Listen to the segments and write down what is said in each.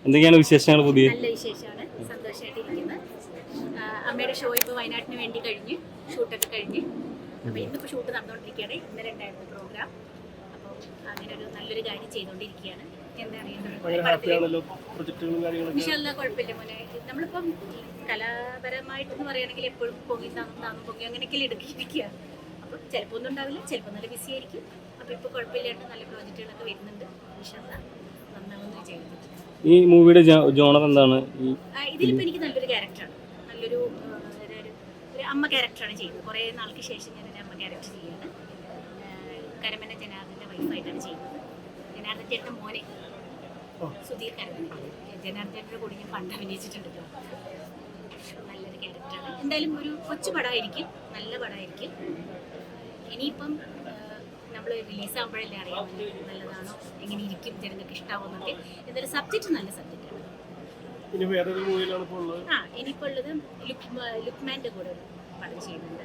എന്തൊക്കെയാണ് വിശേഷങ്ങൾ? പുതിയ നല്ല വിശേഷമാണ്, സന്തോഷമായിട്ടിരിക്കുന്നത്. അമ്മയുടെ ഷോ ഇപ്പോൾ വയനാട്ടിന് വേണ്ടി കഴിഞ്ഞ്, ഷൂട്ടൊക്കെ കഴിഞ്ഞ്. അപ്പോൾ ഇന്നിപ്പോൾ ഷൂട്ട് നടന്നുകൊണ്ടിരിക്കുകയാണ്. ഇന്നലെ ഉണ്ടായിരുന്നു പ്രോഗ്രാം. അപ്പോൾ അങ്ങനെ ഒരു നല്ലൊരു കാര്യം ചെയ്തുകൊണ്ടിരിക്കുകയാണ്. എന്താ അറിയുന്നത്, കുഴപ്പമില്ല മോനെ. നമ്മളിപ്പം കലാപരമായിട്ടെന്ന് പറയുകയാണെങ്കിൽ എപ്പോഴും പൊങ്ങി താന്നും പൊങ്ങി അങ്ങനെയൊക്കെ എടുക്കിയിരിക്കുക. അപ്പം ചിലപ്പോൾ ഒന്നും ഉണ്ടാവില്ല, ചിലപ്പോൾ നല്ല ബിസി ആയിരിക്കും. അപ്പോൾ ഇപ്പോൾ കുഴപ്പമില്ലാണ്ട് നല്ല പ്രോജക്റ്റുകളൊക്കെ വരുന്നുണ്ട്. നന്നാവുന്ന വിചാരിക്കുന്നു. ഈ മൂവിയുടെ ജോണർ എന്താണ്? ഇതിലിപ്പോൾ എനിക്ക് നല്ലൊരു ക്യാരക്ടറാണ്, നല്ലൊരു ഒരു അമ്മ ക്യാരക്ടറാണ് ചെയ്യുന്നത്. കുറേ നാൾക്ക് ശേഷം ഞാനൊരു അമ്മ ക്യാരക്ടർ ചെയ്യുകയാണ്. കരമന ജനാർദ്ദൻ്റെ വൈഫായിട്ടാണ് ചെയ്യുന്നത്. ജനാർദ്ദൻ ചേട്ടൻ്റെ മോനെ സുധീർ കരമന. ജനാർദ്ദൻ ചേട്ടൻ്റെ കൂടി ഞാൻ പണ്ട് അഭിനയിച്ചിട്ടുണ്ടല്ലോ. നല്ലൊരു ക്യാരക്ടറാണ്. എന്തായാലും ഒരു കൊച്ചു പടമായിരിക്കും, നല്ല പടമായിരിക്കും. ഇനിയിപ്പം നമ്മൾ റിലീസാകുമ്പോഴല്ലേ അറിയാൻ നല്ലതാണോ, എങ്ങനെ ഇരിക്കും, ജനങ്ങൾക്ക് ഇഷ്ടാവുന്നൊക്കെ. എന്തായാലും സബ്ജക്റ്റ് നല്ല സബ്ജക്റ്റാണ്. ഇനിയിപ്പോൾ ഉള്ളത് ലുക്മാൻ്റെ കൂടെ ഒരു പടം ചെയ്യുന്നുണ്ട്.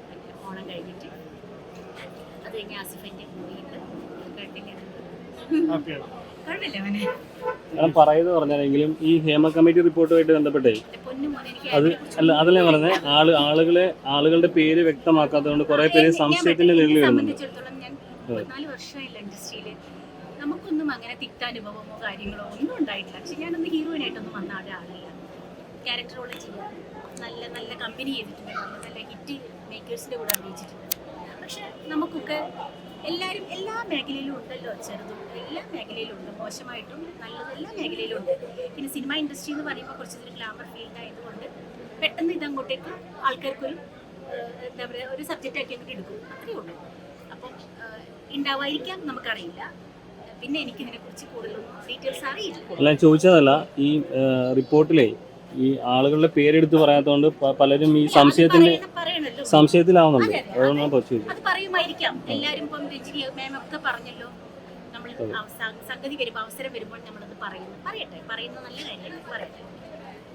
പിന്നെ ഓണം കഴിഞ്ഞിട്ട് അത് കഴിഞ്ഞ് ആസിഫിൻ്റെ മൂവിയുണ്ട്. ഞാൻ പറയുന്നത് പറഞ്ഞാലെങ്കിലും ഈ ഹേമ കമ്മിറ്റി റിപ്പോർട്ടുമായിട്ട് ബന്ധപ്പെട്ടേ അതല്ലേ പറഞ്ഞത്, ആളുകളുടെ പേര് വ്യക്തമാക്കാത്തതുകൊണ്ട് കുറെ പേര് സംശയത്തിന്റെ നിലയിൽ വരുന്നുണ്ട്. ഞാൻ 14 വർഷമായില്ല ഇൻഡസ്ട്രിയിൽ. നമുക്കൊന്നും അങ്ങനെ തിക്താനുഭവമോ കാര്യങ്ങളോ ഒന്നും ഉണ്ടായിട്ടില്ല. പക്ഷെ ഞാനൊന്ന് ഹീറോയിനായിട്ടൊന്നും വന്ന ആളില്ല. ക്യാരക്ടർ റോള് ചെയ്യാൻ നല്ല നല്ല കമ്പനി ചെയ്തിട്ടുണ്ട്, നല്ല ഹിറ്റ് മേക്കേഴ്സിൻ്റെ കൂടെ അഭിനയിച്ചിട്ടുണ്ട്. പക്ഷെ നമുക്കൊക്കെ എല്ലാവരും എല്ലാ മേഖലയിലും ഉണ്ടല്ലോ, ചെറുതും എല്ലാ മേഖലയിലും ഉണ്ട്, മോശമായിട്ടും നല്ലതും എല്ലാ മേഖലയിലും ഉണ്ട്. പിന്നെ സിനിമ ഇൻഡസ്ട്രി എന്ന് പറയുമ്പോൾ കുറച്ചൊരു ഗ്ലാമർ ഫീൽഡ് ആയതുകൊണ്ട് പെട്ടെന്ന് ഇതങ്ങോട്ടേക്ക് ആൾക്കാർക്കൊരു എന്താ പറയുക, ഒരു സബ്ജക്റ്റ് ആക്കി എടുക്കും, അത്രയേ ഉള്ളൂ. അപ്പം ഉണ്ടാവാതിരിക്കാം, നമുക്കറിയില്ല. പിന്നെ എനിക്കിതിനെക്കുറിച്ച് കൂടുതലൊന്നും ഡീറ്റെയിൽസ് അറിയില്ല. അല്ല, ചോദിച്ചതല്ല, ഈ റിപ്പോർട്ടിലെ ഈ ആളുകളുടെ പേരെടുത്ത് പറയാത്തതുകൊണ്ട് പലരും ഈ സംശയത്തിലാവുന്നുണ്ട്. അത് പറയുമായിരിക്കാം എല്ലാവരും. ഇപ്പം രഞ്ജിനി മാം ഒക്കെ പറഞ്ഞല്ലോ, നമ്മൾ സംഗതി വരുമ്പോൾ അവസരം വരുമ്പോൾ നമ്മളത് പറയുന്നു. പറയുന്നത് നല്ല കാര്യമാണ്, പറയട്ടെ.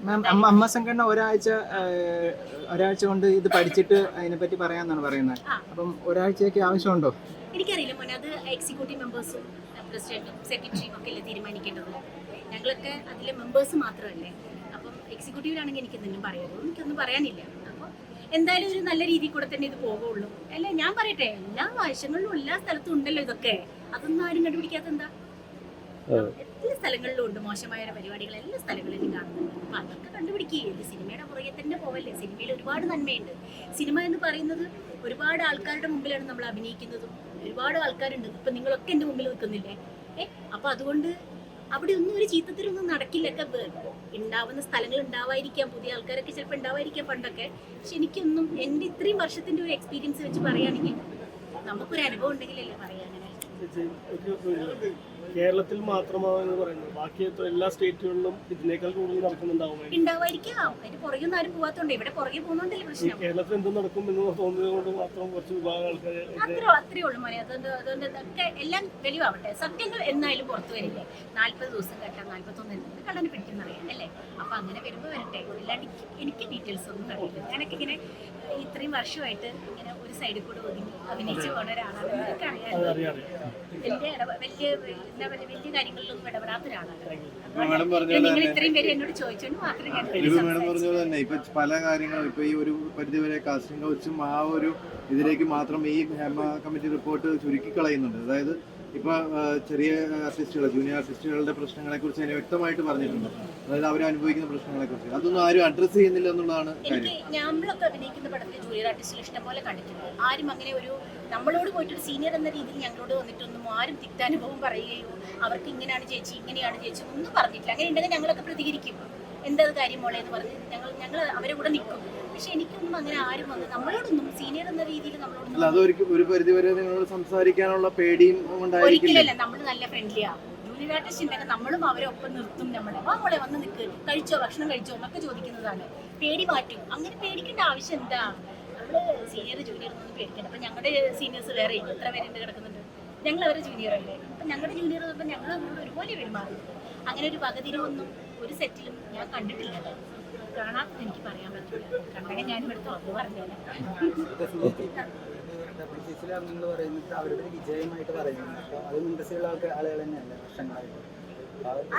മാം, അമ്മ സംഘടന ഒരാഴ്ച കൊണ്ട് ഇത് പഠിച്ചിട്ട് അതിനെപ്പറ്റി പറയാന്നാണ് പറയുന്നത്. അപ്പം ഒരാഴ്ചയൊക്കെ ആവശ്യമുണ്ടോ? എനിക്കറിയില്ല മോനെ, അത് എക്സിക്യൂട്ടീവ് മെമ്പേഴ്സും പ്രസിഡന്റും സെക്രട്ടറിയും ഒക്കെ അല്ലേ തീരുമാനിക്കേണ്ടത്. ഞങ്ങളൊക്കെ അതിലെ മെമ്പേഴ്സ് മാത്രമല്ലേ. അപ്പം എക്സിക്യൂട്ടീവിലാണെങ്കിൽ എനിക്കെന്തെങ്കിലും പറയുള്ളൂ, എനിക്കൊന്നും പറയാനില്ല. അപ്പോൾ എന്തായാലും ഒരു നല്ല രീതിയിൽ കൂടെ തന്നെ ഇത് പോകുള്ളൂ. അല്ലേ, ഞാൻ പറയട്ടെ, എല്ലാ വശങ്ങളിലും എല്ലാ സ്ഥലത്തും ഉണ്ടല്ലോ ഇതൊക്കെ. അതൊന്നും ആരും കണ്ടുപിടിക്കാത്ത എന്താ? എല്ലാ സ്ഥലങ്ങളിലും ഉണ്ട് മോശമായ പരിപാടികൾ, എല്ലാ സ്ഥലങ്ങളിലും കാണുന്നുണ്ട്. അപ്പം അതൊക്കെ കണ്ടുപിടിക്കുകയല്ലേ. സിനിമയുടെ പുറകെ തന്നെ പോവല്ലേ. സിനിമയിൽ ഒരുപാട് നന്മയുണ്ട്. സിനിമ എന്ന് പറയുന്നത് ഒരുപാട് ആൾക്കാരുടെ മുമ്പിലാണ് നമ്മൾ അഭിനയിക്കുന്നതും. ഒരുപാട് ആൾക്കാരുണ്ട്. ഇപ്പം നിങ്ങളൊക്കെ എൻ്റെ മുമ്പിൽ നിൽക്കുന്നില്ലേ? അപ്പം അതുകൊണ്ട് അവിടെ ഒന്നും ഒരു ചീത്തത്തിലൊന്നും നടക്കില്ല. ഉണ്ടാവുന്ന സ്ഥലങ്ങൾ ഉണ്ടാവാതിരിക്കാം, പുതിയ ആൾക്കാരൊക്കെ ചിലപ്പോൾ ഉണ്ടാവാതിരിക്കാം പണ്ടൊക്കെ. പക്ഷെ എനിക്കൊന്നും എൻ്റെ ഇത്രയും വർഷത്തിൻ്റെ ഒരു എക്സ്പീരിയൻസ് വെച്ച് പറയുകയാണെങ്കിൽ നമുക്കൊരു അനുഭവം ഉണ്ടെങ്കിലല്ലേ പറയാം. അങ്ങനെ കേരളത്തിൽ മാത്രമാണെന്ന് പറയുന്നത്, ബാക്കി എല്ലാ സ്റ്റേറ്റുകളിലും ഇതിനേക്കാൾ കൂടുതൽ ഉണ്ടാവായിരിക്കാം. അതിന്റെ പുറകെ ആരും പോവാത്തോണ്ട് ഇവിടെ പുറകെ പോകുന്നോണ്ടല്ലേ പ്രശ്നം. കേരളത്തിൽ എന്ത് നടക്കും എന്ന് തോന്നുന്നത് കൊണ്ട് മാത്രം കുറച്ച് വിഭാഗം ആൾക്കാർ അത്രേ ഉള്ളൂ മോനെ. അതുകൊണ്ട് ഇതൊക്കെ എല്ലാം വെളിവാവട്ടെ. സത്യങ്ങൾ എന്നായാലും പുറത്തു വരില്ലേ. 40 ദിവസം കെട്ടാൻ 41 കള്ളനെ പിടിക്കുന്നറിയാം അല്ലേ. അപ്പൊ അങ്ങനെ വരുമ്പോ വരട്ടെ. അല്ലാണ്ട് എനിക്ക് ഡീറ്റെയിൽസ് ഒന്നും അറിയില്ല. ഞാനൊക്കെ ഇങ്ങനെ ഇത്രയും വർഷമായിട്ട് ഇങ്ങനെ ഒരു സൈഡിൽ കൂടെ അഭിനയിച്ചു പോകുന്ന ഒരാളാണ്. എനിക്ക് അറിയാം. വലിയ കാര്യങ്ങളിലൊന്നും ഇടപെടാത്ത ഒരാളാണ്. നിങ്ങൾ ഇത്രയും പേര് എന്നോട് ചോദിച്ചോണ്ട് മാത്രമേ ഞാൻ ഇപ്പൊ പല കാര്യങ്ങളും ഇപ്പൊ ഈ ഒരു പരിധിവരെ കാസ്റ്റിംഗ് കൗച്ചും ആ ഒരു ഇതിലേക്ക് മാത്രം ഈ ഹേമ കമ്മിറ്റി റിപ്പോർട്ട് ചുരുക്കി കളയുന്നുണ്ട്. അതായത് ഇപ്പൊ ചെറിയ ആർട്ടിസ്റ്റുകൾ, ജൂനിയർ ആർട്ടിസ്റ്റുകളുടെ പ്രശ്നങ്ങളെ കുറിച്ച് അതിന് വ്യക്തമായിട്ട് പറഞ്ഞിട്ടുണ്ട്. അതായത് അവർ അനുഭവിക്കുന്ന പ്രശ്നങ്ങളെ കുറിച്ച് അതൊന്നും ആരും അഡ്രസ് ചെയ്യുന്നില്ല എന്നുള്ളതാണ് കാര്യം. നമ്മളൊക്കെ അഭിനയിക്കുന്ന പടത്തിൽ ജൂനിയർ ആർട്ടിസ്റ്റുകൾ ഇഷ്ടംപോലെ കണ്ടിട്ടുണ്ട്. ആരും അങ്ങനെ ഒരു നമ്മളോട് പോയിട്ടൊരു സീനിയർ എന്ന രീതിയിൽ ഞങ്ങളോട് വന്നിട്ടൊന്നും ആരും തിക്താനുഭവം പറയുകയോ അവർക്ക് ഇങ്ങനെയാണ് ചേച്ചി ഇങ്ങനെയാണ് ചേച്ചി ഒന്നും പറഞ്ഞിട്ടില്ല. അങ്ങനെ ഉണ്ടെങ്കിൽ ഞങ്ങളൊക്കെ പ്രതികരിക്കും. എന്തത് കാര്യം മോളെ എന്ന് പറഞ്ഞ് ഞങ്ങൾ അവരെ കൂടെ നിൽക്കും. പക്ഷെ എനിക്കൊന്നും അങ്ങനെ ആരും വന്ന് നമ്മളോടൊന്നും സീനിയർ എന്ന രീതിയിൽ നമ്മളോടൊന്നും ഒരു പരിധിവരെ നിങ്ങളോട് സംസാരിക്കാനുള്ള പേടിയും ഒരിക്കലല്ല. നമ്മൾ നല്ല ഫ്രണ്ട്ലിയാ. ജൂനിയർ ആർട്ടിസ്റ്റ് ഉണ്ടെങ്കിൽ നമ്മളും അവരെ ഒപ്പം നിർത്തും. നമ്മളെ മോളെ വന്ന് നിൽക്ക്, കഴിച്ചോ, ഭക്ഷണം കഴിച്ചോ എന്നൊക്കെ ചോദിക്കുന്നതാണ്. പേടി മാറ്റും. അങ്ങനെ പേടിക്കേണ്ട ആവശ്യം എന്താ? നമ്മള് സീനിയർ ജൂനിയർ ഒന്നും പേടിക്കണം. അപ്പൊ ഞങ്ങളുടെ സീനിയേഴ്സ് വേറെ എത്ര പേരുണ്ട് കിടക്കുന്നുണ്ട്. ഞങ്ങൾ അവരെ ജൂനിയർ അല്ലേ. അപ്പൊ ഞങ്ങളുടെ ജൂനിയർ പറയുമ്പോൾ ഞങ്ങൾ അവരോട് ഒരുപോലെ പെരുമാറും. അങ്ങനെ ഒരു പകതിരവൊന്നും ഒരു സെറ്റിലും ഞാൻ കണ്ടിട്ടില്ല. കാണാത്തത് എനിക്ക് പറയാൻ പറ്റില്ല. കണ്ടെങ്കിൽ ഞാനും എടുത്ത് ഉറപ്പ് പറഞ്ഞേനെ. പറയുന്നത് അവരുടെ വിജയമായിട്ട് പറയുന്നത്. അപ്പോൾ അത് ഇൻഡസ്ട്രിയിലുള്ള ആളുകൾ തന്നെയല്ല വർഷങ്ങളായിട്ട്.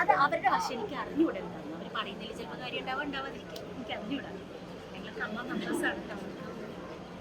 അത് അവരുടെ വശം എനിക്ക് അറിഞ്ഞുകൂടാ. അവർ പറയുന്നതിൽ ചിലപ്പോൾ കാര്യം ഉണ്ടാവാതിരിക്കും, എനിക്ക് അറിഞ്ഞുകൂടാ. ഞങ്ങൾക്ക് അമ്മ മെമ്പേഴ്സാണ്.